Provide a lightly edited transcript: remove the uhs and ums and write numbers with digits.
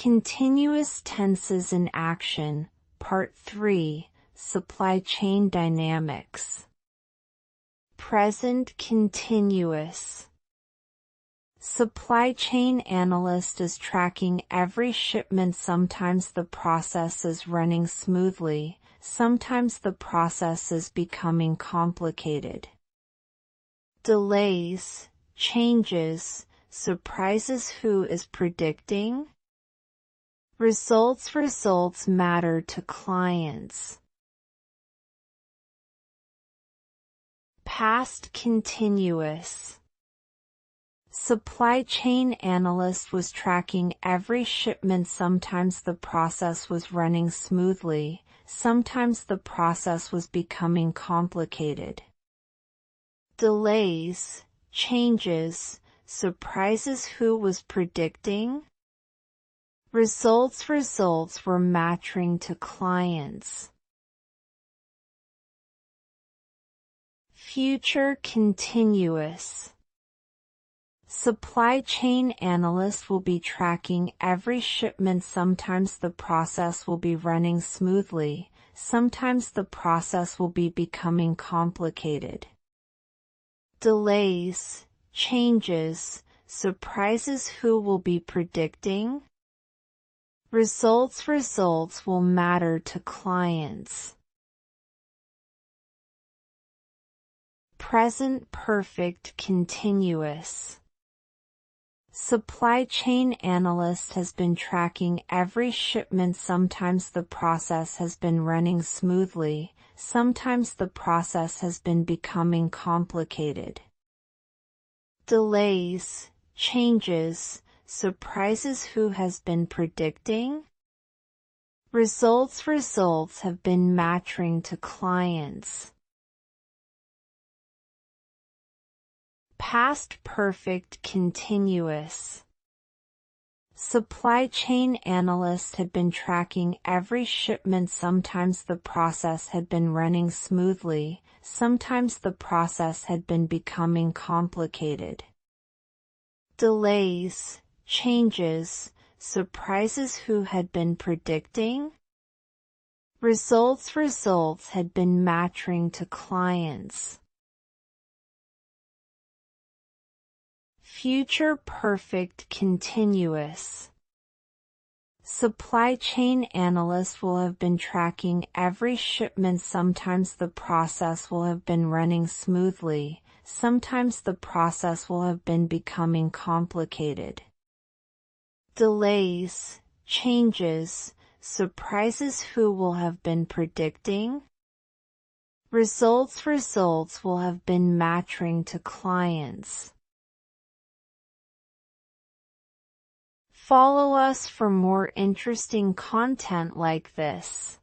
Continuous tenses in action, Part 3, Supply Chain Dynamics. Present continuous. Supply chain analyst is tracking every shipment. Sometimes the process is running smoothly, sometimes the process is becoming complicated. Delays, changes, surprises. Who is predicting? Results matter to clients. Past continuous. Supply chain analyst was tracking every shipment. Sometimes the process was running smoothly, sometimes the process was becoming complicated. Delays, changes, surprises. Who was predicting? Results were matching to clients. Future continuous. Supply chain analyst will be tracking every shipment. Sometimes the process will be running smoothly, sometimes the process will be becoming complicated. Delays, changes, surprises. Who will be predicting? Results will matter to clients. Present perfect continuous. Supply chain analyst has been tracking every shipment. Sometimes the process has been running smoothly, sometimes the process has been becoming complicated. Delays, changes, surprises. Who has been predicting? Results have been matching to clients. Past perfect continuous. Supply chain analyst had been tracking every shipment. Sometimes the process had been running smoothly, sometimes the process had been becoming complicated. Delays, changes, surprises. Who had been predicting? Results had been matching to clients. Future perfect continuous. Supply chain analyst will have been tracking every shipment. Sometimes the process will have been running smoothly, sometimes the process will have been becoming complicated. Delays, changes, surprises. Who will have been predicting? Results will have been matching to clients. Follow us for more interesting content like this.